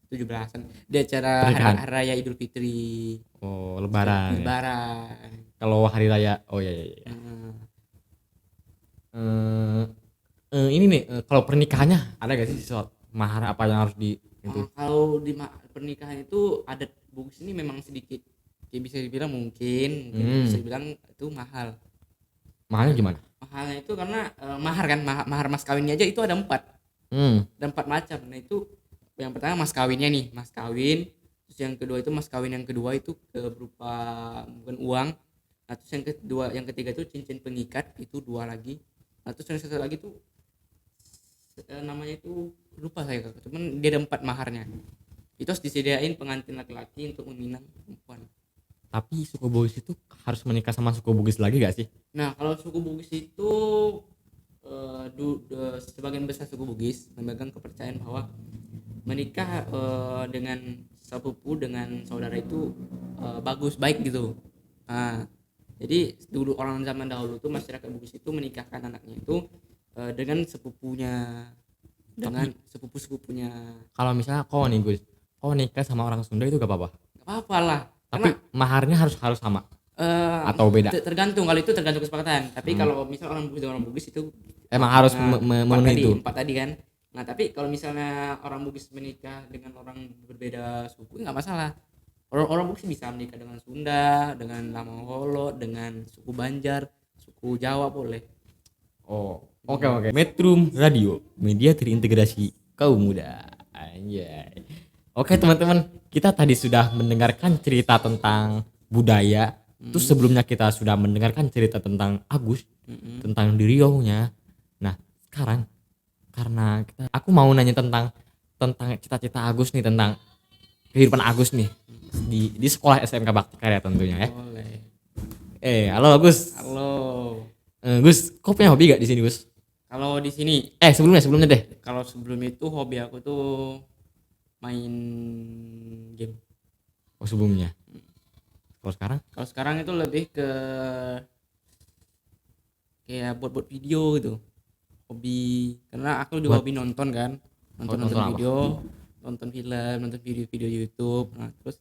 17-an, di acara Pernikahan. hari raya Idul Fitri. Oh lebaran. Lebaran. Kalau hari raya, oh iya. Ini nih, kalau pernikahannya ada gak sih soal mahar apa yang harus di itu? Kalau di pernikahan itu adat Bugis ini memang sedikit, kayak bisa dibilang mungkin bisa dibilang itu mahal. Mahalnya gimana? Mahalnya itu karena mahar kan, mahar mas kawinnya aja itu ada 4. Ada 4 macam. Nah itu yang pertama mas kawinnya nih, mas kawin. Terus yang kedua itu mas kawin yang kedua itu berupa bukan uang. Nah terus yang ketiga itu cincin pengikat, itu 2 lagi. Nah terus yang satu lagi tuh namanya itu lupa saya, cuman dia ada 4 maharnya. Itu harus disediain pengantin laki-laki untuk meminang perempuan. Tapi suku Bugis itu harus menikah sama suku Bugis lagi gak sih? Nah kalau suku Bugis itu sebagian besar suku Bugis memegang kepercayaan bahwa menikah dengan sepupu dengan saudara itu bagus, baik gitu. Nah, jadi dulu orang zaman dahulu tuh masyarakat Bugis itu menikahkan anaknya itu dengan sepupunya, dengan sepupu-sepupunya. Kalau misalnya kau nih Gus, kau nikah sama orang Sunda itu gak apa-apa? Gak apa-apa lah. Tapi maharnya harus sama atau beda? Tergantung, kalau itu tergantung kesepakatan. Tapi kalau misal orang Bugis dengan orang Bugis itu emang harus memenuhi itu. 4 tadi kan. Nah tapi kalau misalnya orang Bugis menikah dengan orang berbeda suku nggak masalah. Orang Bugis bisa menikah dengan Sunda, dengan Lamaholo, dengan suku Banjar, suku Jawa boleh. Oh oke. Metrum Radio, media terintegrasi kaum muda. Anjay. Oke teman-teman, kita tadi sudah mendengarkan cerita tentang budaya. Terus sebelumnya kita sudah mendengarkan cerita tentang Agus, tentang di Riau-nya. Nah sekarang karena aku aku mau nanya tentang cita-cita Agus nih, tentang kehidupan Agus nih di sekolah SMK Bakti Karya tentunya ya. Boleh. Halo Agus. Halo. Gus, kau punya hobi gak di sini Gus? Kalau di sini, Sebelumnya deh. kalau sebelum itu hobi aku tuh main game. Oh sebelumnya. Kalau sekarang? Kalau sekarang itu lebih ke kayak buat video gitu. Hobi, karena aku juga hobi nonton kan. Nonton nonton apa? video, nonton film, nonton video-video YouTube. Nah, terus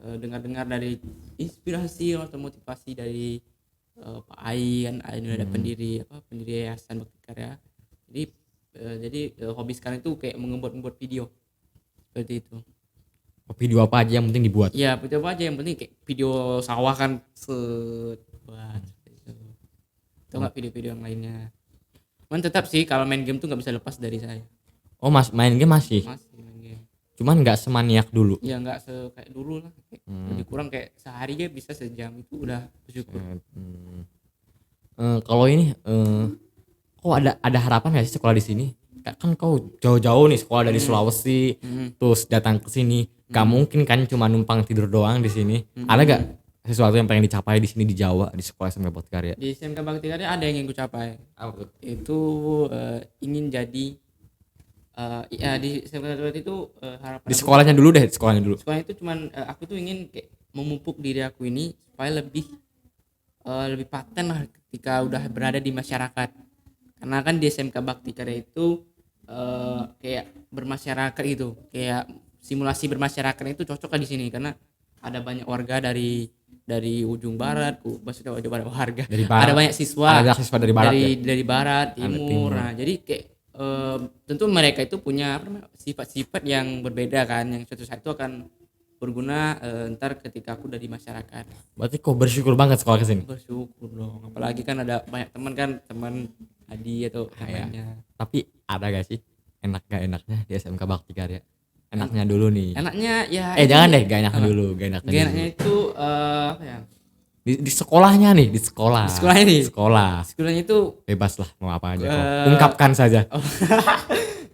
dengar-dengar dari inspirasi atau motivasi dari Pak Ai kan, Ai ini ada pendiri Yayasan Bakti Karya. Jadi hobi sekarang itu kayak membuat video seperti itu. Video apa aja yang penting dibuat? Iya, video apa aja yang penting kayak video sawah kan buat seperti itu. Atau enggak video-video yang lainnya. Cuman tetap sih kalau main game tuh nggak bisa lepas dari saya. Oh main game masih Main game. cuman nggak semaniak dulu. Ya nggak kayak dulu lah. Kayak lebih kurang kayak sehari ya bisa sejam itu udah bersyukur. Kalau ini kok ada harapan nggak sih sekolah di sini? Kan kau jauh-jauh nih sekolah dari Sulawesi, terus datang ke sini. Gak mungkin kan cuma numpang tidur doang di sini. Ada gak sesuatu yang pengen dicapai di sini di Jawa, di sekolah SMK Bakti Karya? Di SMK Bakti Karya ada yang ingin ku capai. Apa tuh? Itu ingin jadi di SMK Bakti Karya itu harapan Di aku- sekolahnya dulu deh, sekolahnya dulu. sekolah itu cuman aku tuh ingin kayak memupuk diri aku ini supaya lebih paten lah ketika udah berada di masyarakat. Karena kan di SMK Bakti Karya itu kayak bermasyarakat gitu, kayak simulasi bermasyarakat itu cocok kan di sini karena ada banyak warga dari ujung barat, maksudnya ujung barat warga. Dari barat. Ada banyak siswa. Ada siswa dari barat ya? dari barat, Ada timur. Nah, jadi kayak tentu mereka itu punya sifat-sifat yang berbeda kan, yang suatu saat itu akan berguna ntar ketika aku udah di masyarakat. Berarti kau bersyukur banget sekolah ke sini. Bersyukur dong, apalagi kan ada banyak teman kan, teman Adi atau yang Ya. lainnya. Tapi ada gak sih gak enaknya di SMK Bakti Karya? Enaknya dulu nih. Enaknya ya Jangan deh, gak enaknya dulu, gak enaknya Gak dulu. enaknya itu apa ya? Di sekolahnya nih, di sekolah. Di sekolahnya nih? Sekolah. Sekolahnya itu Bebas lah mau apa aja kok. Ungkapkan saja.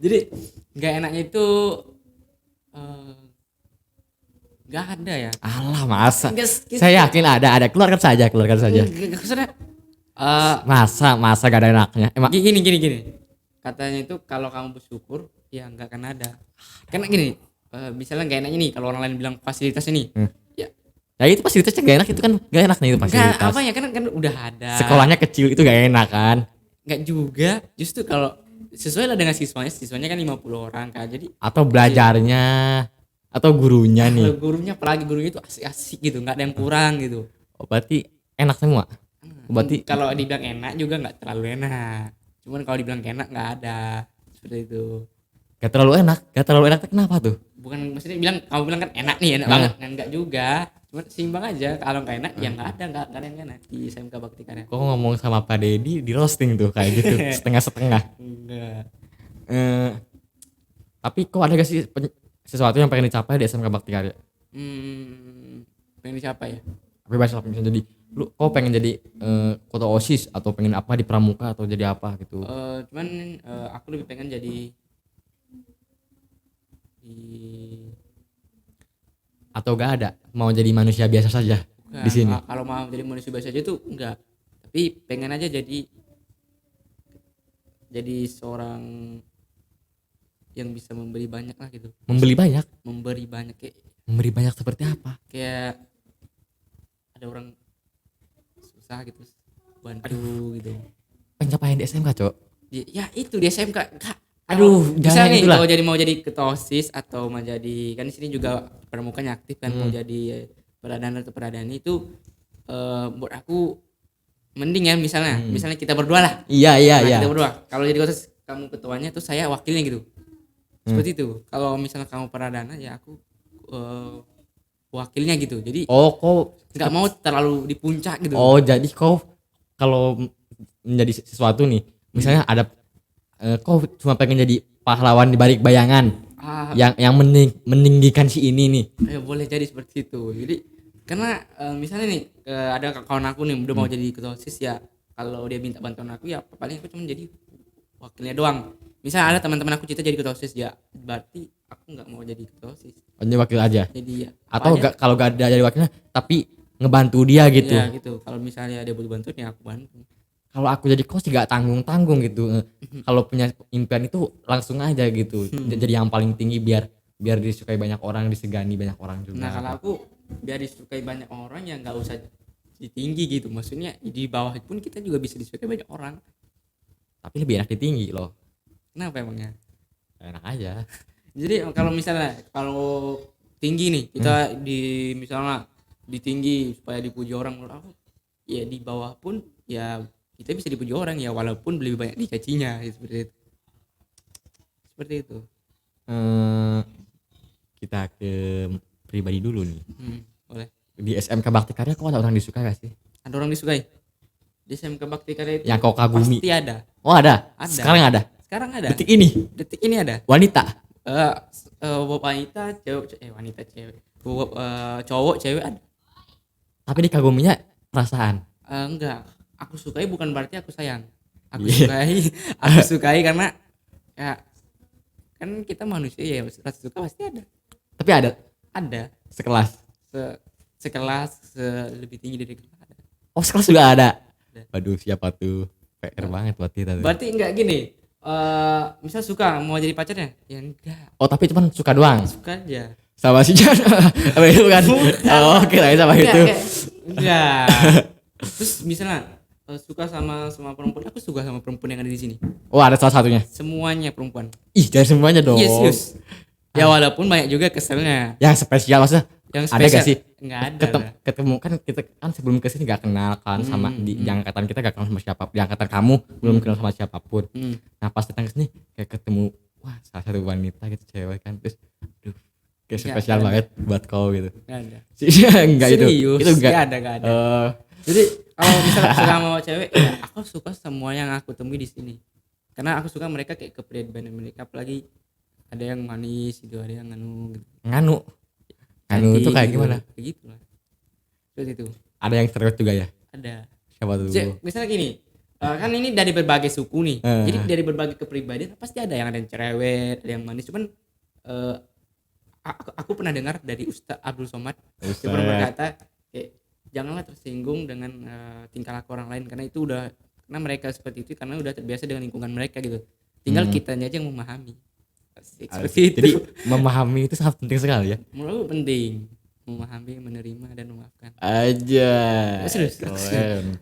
jadi gak enaknya itu gak ada ya. Alah masa. Guys, Saya yakin ada. Keluarkan saja. Maksudnya Masa gak ada enaknya. gini. Katanya itu kalau kamu bersyukur ya nggak akan ada. Karena gini, misalnya nggak enaknya nih kalau orang lain bilang fasilitas ini. Ya itu fasilitasnya gak enak, itu kan gak enak nih itu fasilitas. Nggak apa ya, kan udah ada. Sekolahnya kecil itu gak enak kan. Nggak juga, justru kalau sesuai lah dengan siswanya kan 50 orang kan. Jadi Atau belajarnya, atau gurunya kalau nih. gurunya, apalagi gurunya itu asik-asik gitu, nggak ada yang kurang gitu. Oh, berarti enak semua. Berarti Kalau dibilang enak juga nggak terlalu enak. Cuman kalau dibilang enak nggak ada seperti itu. gak terlalu enak. Kenapa tuh? Bukan maksudnya kamu bilang kan enak nih, enak banget kan, nggak juga. Cuman seimbang aja. Kalau nggak enak ya nggak ada yang enak di SMK Bakti Karya. Kok ngomong sama Pak Dedi di roasting tuh kayak gitu, setengah-setengah. Enggak. Tapi kok ada gak sih sesuatu yang pengen dicapai di SMK Bakti Karya? Pengen dicapai ya? Bebas lah, misalnya jadi kok pengen jadi ketua OSIS atau pengen apa di pramuka atau jadi apa gitu. Cuman aku lebih pengen jadi Atau gak ada, mau jadi manusia biasa saja di sini. Kalau mau jadi manusia biasa aja tuh enggak, tapi pengen aja jadi seorang yang bisa memberi banyak lah gitu. Memberi banyak Memberi banyak seperti apa? kayak ada orang susah gitu bantu gitu. Pencapaian di SMK cok. Ya itu di SMK enggak. Aduh, Misalnya jangan nih itulah. kalau mau jadi ketua OSIS atau mau jadi, kan di sini juga pramukanya aktif kan, mau jadi pradana itu buat aku mending ya, misalnya kita berdua lah. Iya. Kita berdua. Kalau jadi OSIS kamu ketuanya tuh saya wakilnya gitu. Seperti itu. Kalau misalnya kamu pradana ya aku wakilnya gitu. Jadi kok nggak mau terlalu di puncak gitu. jadi kau kalau menjadi sesuatu nih, misalnya ada kau cuma pengen jadi pahlawan di balik bayangan yang meninggikan si ini nih. Boleh jadi seperti itu. Jadi karena misalnya nih ada kawan aku nih udah mau jadi ketua OSIS ya, kalau dia minta bantuan aku ya paling aku cuma jadi wakilnya doang. Misal ada teman-teman aku cerita jadi ketua OSIS ya, berarti aku nggak mau jadi ketua OSIS. Hanya wakil aja. Jadi ya Atau apa aja, kalau gak ada jadi wakilnya tapi ngebantu dia gitu. ya gitu. Kalau misalnya dia butuh bantuan ya aku bantu. Kalau aku jadi coach gak tanggung-tanggung gitu. Kalau punya impian itu langsung aja gitu. Jadi yang paling tinggi biar disukai banyak orang, disegani banyak orang juga. Nah kalau aku biar disukai banyak orang ya nggak usah di tinggi gitu, maksudnya di bawah pun kita juga bisa disukai banyak orang. Tapi lebih enak di tinggi loh. Kenapa emangnya? Enak aja. Jadi kalau tinggi nih kita di misalnya di tinggi supaya dipuji orang, menurut aku ya di bawah pun ya kita bisa dipuji orang ya walaupun lebih banyak dicacinya ya, seperti itu. Eh, kita ke pribadi dulu nih. Boleh. Di SMK Bakti Karya kok ada orang disukai gak sih? Ada orang disukai di SMK Bakti Karya itu? Yang kau kagumi. Pasti ada. Oh ada. Ada. Sekarang ada. Sekarang ada. Detik ini ada. wanita. Wanita cewek cowok cewek ada. Tapi dikaguminya perasaan. Enggak, aku sukai bukan berarti aku sayang. Aku Iya. sukai karena ya kan kita manusia ya, rasa suka pasti ada. Tapi Ada sekelas. sekelas lebih tinggi dari kita ada. Oh sekelas juga ada. Ada. Waduh siapa tuh? PR banget buat kita tuh. Berarti enggak gini. Misal suka mau jadi pacarnya? Ya enggak, Oh tapi cuman suka doang. suka aja. Sama si Jan. Apa itu kan? Oh kirain sama itu. Enggak. Terus misalnya suka sama perempuan, aku suka sama perempuan yang ada di sini. Oh ada salah satunya. Semuanya perempuan. Ih jangan semuanya dong. Yes. Ya walaupun banyak juga keselnya. Yang spesial maksudnya. Yang Ada gak sih? Enggak ada. Ketemu kan kita kan sebelum kesini gak kenal kan sama di angkatan kita gak kenal sama siapa. Di angkatan kamu belum kenal sama siapapun. Nah pas datang kesini kayak ketemu wah salah satu wanita gitu cewek kan terus aduh kayak Nggak spesial ada. banget buat kau gitu. Enggak ada. Enggak itu. Serius? Itu enggak. Enggak ada. Jadi kalau misalnya suka sama cewek, ya aku suka semua yang aku temui di sini. Karena aku suka mereka kayak kepribadian mereka, apalagi ada yang manis gitu, ada yang nganu gitu. Nganu Cantik itu kayak gitu. gimana? Kayak gitu lah. Seperti itu. Ada yang cerewet juga ya? Ada. Siapa tuh? Misalnya gini, kan ini dari berbagai suku nih. Eh. Jadi dari berbagai kepribadian pasti ada yang cerewet, ada yang manis. Cuman aku pernah dengar dari Ustaz Abdul Somad, dia pernah berkata kayak janganlah tersinggung dengan tingkah laku orang lain karena itu udah karena mereka seperti itu karena udah terbiasa dengan lingkungan mereka gitu. Tinggal kitanya aja yang memahami. Seperti itu. Jadi memahami itu sangat penting sekali ya. Menurut aku penting memahami, menerima dan memaafkan. Aja. Serius. Keren.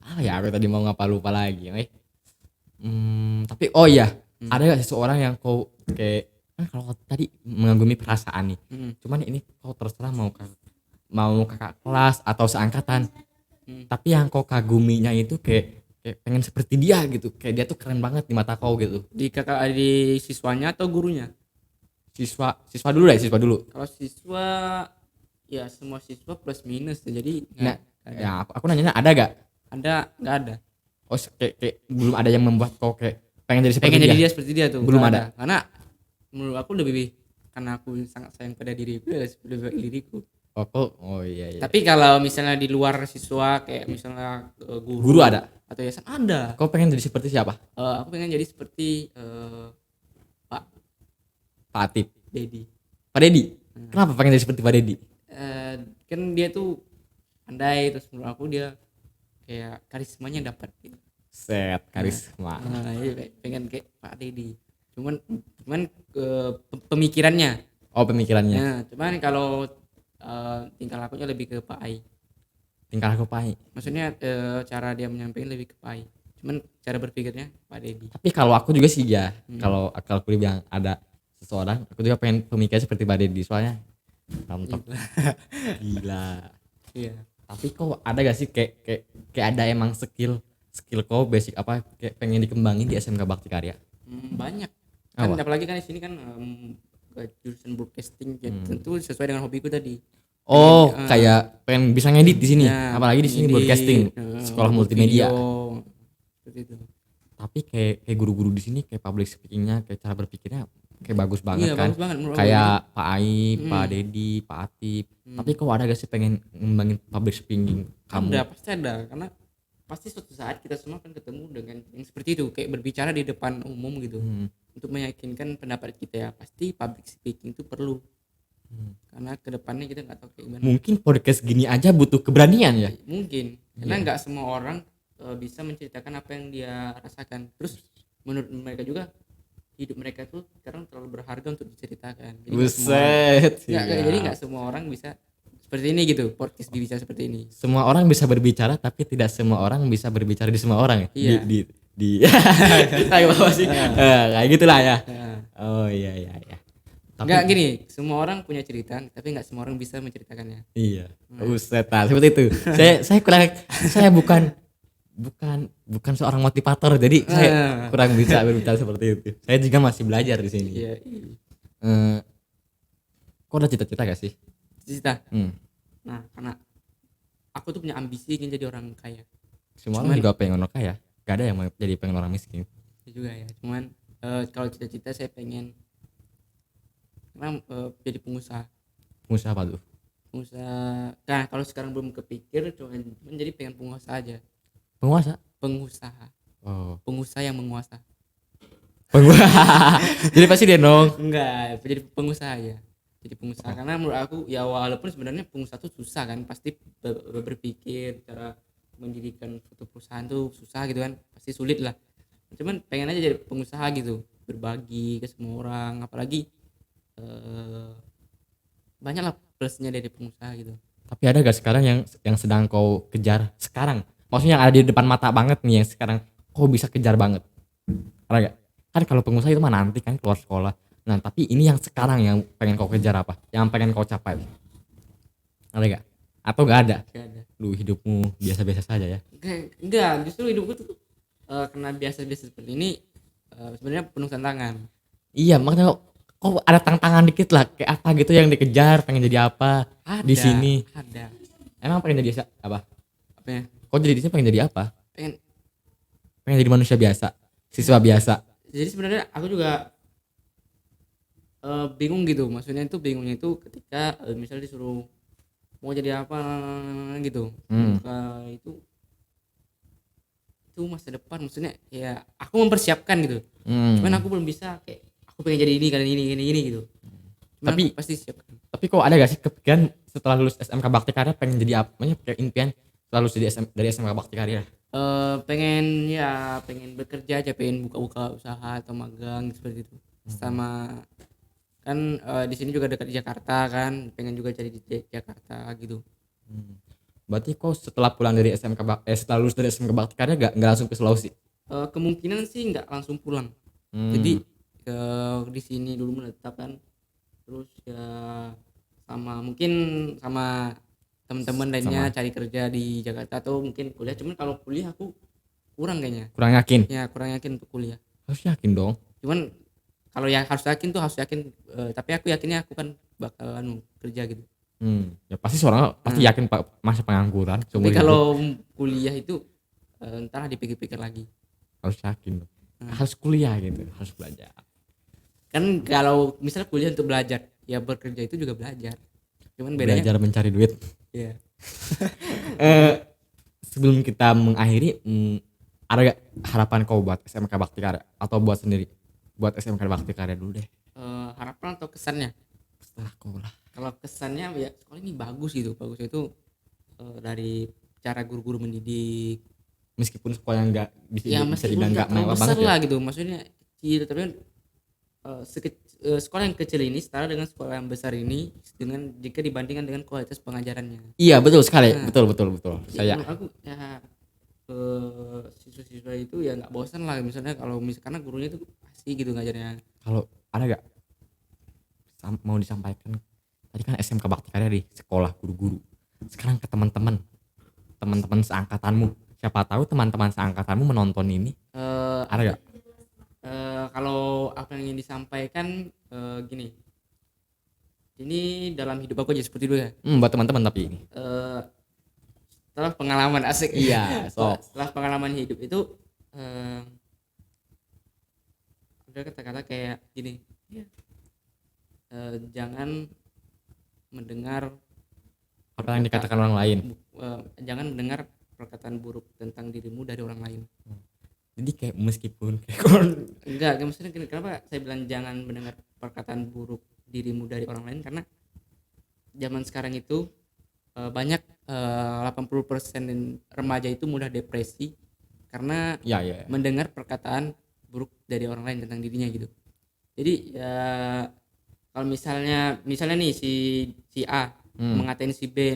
Apa ya aku tadi mau ngapa lupa lagi. Tapi oh iya, ada gak seseorang yang kau kayak kan kalau tadi mengagumi perasaan nih. Cuman ini kau terserah mau kakak kelas atau seangkatan. Tapi yang kau kaguminya itu kayak pengen seperti dia gitu. Kayak dia tuh keren banget di mata kau gitu. Di siswanya atau gurunya? Siswa dulu deh, siswa dulu. Kalau siswa ya semua siswa plus minus ya, jadi Nah, ya aku nanya ada gak? nggak ada. Oh kayak belum ada yang membuat kau kayak pengen jadi seperti Pengen dia. jadi dia seperti dia tuh Belum nggak ada. karena menurut aku lebih karena aku sangat sayang pada diriku ya lebih baik diriku. Oh iya. Tapi kalau misalnya di luar siswa kayak misalnya Guru ada. atau yayasan ada. Kau pengen jadi seperti siapa? Aku pengen jadi seperti Pak Pak Atip. Dedi. Pak Dedi. Kenapa pengen jadi seperti Pak Dedi? Kan dia tuh pandai, terus menurut aku dia kayak karismanya dapat gitu. Set karisma. Iya, pengen kayak Pak Dedi. Cuman pemikirannya. Oh pemikirannya. Nah, cuman kalau tingkah lakunya lebih ke Pak Ai. Tingkah laku Pak. Maksudnya cara dia menyampaikan lebih ke Pak Ai. Cuman cara berpikirnya Pak Dedi. Tapi kalau aku juga sih ya, kalau aku bilang ada seseorang, aku juga pengen pemikiran seperti Pak Dedi soalnya mantap. Gila. Iya. Tapi kok ada gak sih kayak ada emang skill kau basic apa kayak pengen dikembangin di SMK Bakti Karya? Banyak. Kan Apa? apalagi kan di sini kan jurusan broadcasting ya, tentu sesuai dengan hobiku tadi. Oh, Pengen, kayak pengen bisa ngedit di sini. ya, Apalagi di sini ngedit, broadcasting, sekolah multimedia. video, seperti itu. Tapi kayak guru-guru di sini kayak public speakingnya, kayak cara berpikirnya kayak bagus banget Iya, kan. bagus banget menurut aku. Kayak Pak Ai, Pak Dedi, Pak Atip. Tapi kok ada gak sih pengen ngembangin public speaking kamu? Ada, pasti ada karena pasti suatu saat kita semua akan ketemu dengan yang seperti itu, kayak berbicara di depan umum gitu. Untuk meyakinkan pendapat kita ya pasti public speaking itu perlu. Karena kedepannya kita nggak tahu kayak gimana. Mungkin podcast gini aja butuh keberanian ya. Mungkin karena Iya. nggak semua orang bisa menceritakan apa yang dia rasakan. Terus menurut mereka juga hidup mereka tuh sekarang terlalu berharga untuk diceritakan. Jadi Buset. jadi Iya. nggak semua orang bisa seperti ini gitu, podcast bisa seperti ini. Semua orang bisa berbicara tapi tidak semua orang bisa berbicara di semua orang ya. Iya. Di kayak apa sih? Kayak gitulah ya. Nah, Oh iya iya iya. Tapi nggak gini, semua orang punya cerita, tapi nggak semua orang bisa menceritakannya. iya. Buset, nah, seperti itu. Saya bukan seorang motivator, jadi saya kurang bisa berbicara seperti itu. Saya juga masih belajar di sini. Iya, Eh, kok ada cita-cita gak sih? cerita. Hmm. Nah, karena aku tuh punya ambisi ingin jadi orang kaya. Semua Cuman- orang juga pengen orang kaya. Gak ada yang mau jadi pengen orang miskin. Ya juga ya. Cuman kalau cita-cita saya pengen karena jadi pengusaha. Pengusaha apa tuh? Pengusaha. Nah, kalau sekarang belum kepikir, cuman jadi pengen pengusaha aja. Penguasa? Pengusaha. Oh. Pengusaha yang menguasa. Pengusaha. Jadi pasti dia dong. Enggak, jadi pengusaha ya. Jadi pengusaha karena menurut aku ya walaupun sebenarnya pengusaha tuh susah kan, pasti berpikir cara mendirikan suatu perusahaan tuh susah gitu kan, pasti sulit lah. Cuman pengen aja jadi pengusaha gitu, berbagi ke semua orang, apalagi banyak lah plusnya dari pengusaha gitu. Tapi ada gak sekarang yang sedang kau kejar sekarang? Maksudnya yang ada di depan mata banget nih yang sekarang kau bisa kejar banget. Ada gak? Kan kalau pengusaha itu mah nanti kan keluar sekolah. Nah, tapi ini yang sekarang yang pengen kau kejar apa? Yang pengen kau capai? Ada gak? Atau gak ada? Gak ada. Lu hidupmu biasa-biasa saja ya. Enggak, justru hidupku tuh karena biasa-biasa seperti ini sebenarnya penuh tantangan. Iya, makanya kok ada tantangan dikit lah. Kayak apa gitu yang dikejar, pengen jadi apa di sini? Ada. Emang pengen jadi apa? Apa ya? Kok jadi di sini pengen jadi apa? Pengen. Pengen jadi manusia biasa, siswa biasa. Jadi sebenarnya aku juga bingung gitu. Maksudnya itu bingungnya itu ketika misalnya disuruh mau jadi apa gitu. Itu masa depan, maksudnya ya aku mempersiapkan gitu. Cuman aku belum bisa kayak aku pengen jadi ini kali ini gitu. Cuman Tapi- aku pasti siapkan. Tapi kok ada gak sih kepikiran setelah lulus SMK Bakti Karya pengen jadi apa? Maksudnya kayak impian setelah lulus dari SMK Bakti Karya. Pengen bekerja aja, pengen buka-buka usaha atau magang seperti itu. Sama kan di sini juga dekat di Jakarta kan, pengen juga cari di Jakarta gitu. Berarti kok setelah pulang dari setelah lulus dari SMK Bakti Karya gak langsung ke Sulawesi? Kemungkinan sih nggak langsung pulang. Hmm. Jadi di sini dulu menetap kan, terus ya mungkin sama teman-teman lainnya cari kerja di Jakarta atau mungkin kuliah. Cuman kalau kuliah aku kurang kayaknya, kurang yakin. ya kurang yakin untuk kuliah. Harus yakin dong. Cuman kalau yang harus yakin tuh harus yakin, tapi aku yakinnya aku kan bakalan kerja gitu. Ya pasti seorang pasti yakin Pak masa pengangguran. Tapi seumur hidup. kalau kuliah itu entahlah dipikir-pikir lagi. Harus yakin dong. Harus kuliah gitu, harus belajar. Kan kalau misalnya kuliah untuk belajar, ya bekerja itu juga belajar. Cuman bedanya Belajar mencari duit. ya. Sebelum kita mengakhiri, ada gak harapan kau buat SMK Bakti Karya atau buat sendiri? Buat SMK Bakti Karya dulu deh. Harapan atau kesannya? Setelah kau lah. Kalau kesannya ya sekolah ini bagus gitu. Bagus itu dari cara guru-guru mendidik. Meskipun sekolah yang nggak bisa Ya bisa meskipun dibilang nggak nggak terlalu mewah besar banget ya. lah gitu. Maksudnya kecil, tapi kan sekolah yang kecil ini setara dengan sekolah yang besar ini dengan jika dibandingkan dengan kualitas pengajarannya. Iya betul sekali, Nah. betul. Ya, Saya menurut aku ya siswa-siswa itu ya nggak bosan lah misalnya kalau karena gurunya itu pasti gitu ngajarnya. kalau ada gak mau disampaikan tadi kan SMK Bakti Karya di sekolah guru-guru. Sekarang ke teman-teman seangkatanmu. Siapa tahu teman-teman seangkatanmu menonton ini. Ada gak? Kalau apa yang ingin disampaikan gini, ini dalam hidup aku aja seperti itu ya. Buat teman-teman tapi ini. Setelah pengalaman asik, Iya, sok. setelah pengalaman hidup itu ada kata-kata kayak gini, jangan mendengar Apa yang dikatakan orang lain. jangan mendengar perkataan buruk tentang dirimu dari orang lain. Jadi kayak meskipun kayak Enggak, maksudnya kenapa saya bilang jangan mendengar perkataan buruk dirimu dari orang lain, karena zaman sekarang itu banyak 80% remaja itu mudah depresi karena ya ya. mendengar perkataan buruk dari orang lain tentang dirinya gitu. Jadi ya kalau misalnya nih si A mengatain si B,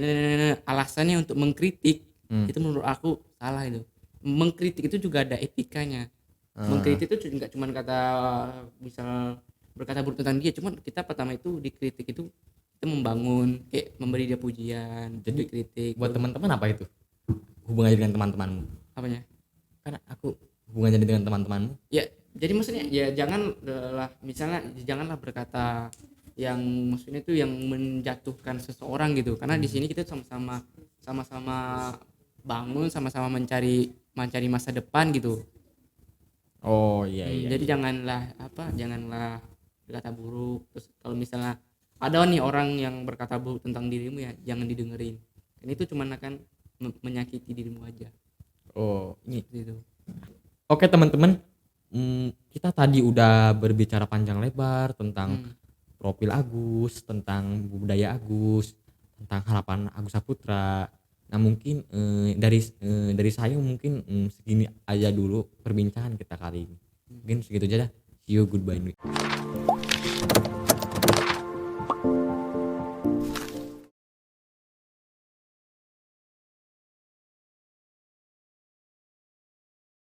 alasannya untuk mengkritik, itu menurut aku salah itu. Mengkritik itu juga ada etikanya. Mengkritik itu nggak cuma kata misal berkata buruk tentang dia, cuman kita pertama itu dikritik itu kita membangun, kayak memberi dia pujian. Jadi kritik buat teman-teman apa itu hubungannya dengan teman-temanmu? apanya Karena aku hubungannya dengan teman-temanmu. ya, jadi maksudnya ya janganlah, misalnya janganlah berkata yang maksudnya itu yang menjatuhkan seseorang gitu, karena di sini kita sama-sama bangun, sama-sama mencari masa depan gitu. Oh iya iya. Jadi janganlah berkata buruk. Terus kalau misalnya ada nih orang yang berkata buruk tentang dirimu, ya jangan didengerin, dan itu cuman akan menyakiti dirimu aja. Oh ini. Gitu. Oke teman-teman, kita tadi udah berbicara panjang lebar tentang profil Agus, tentang budaya Agus, tentang harapan Agus Saputra. Nah mungkin dari saya mungkin segini aja dulu perbincangan kita kali ini. Mungkin segitu aja dah. See you, goodbye.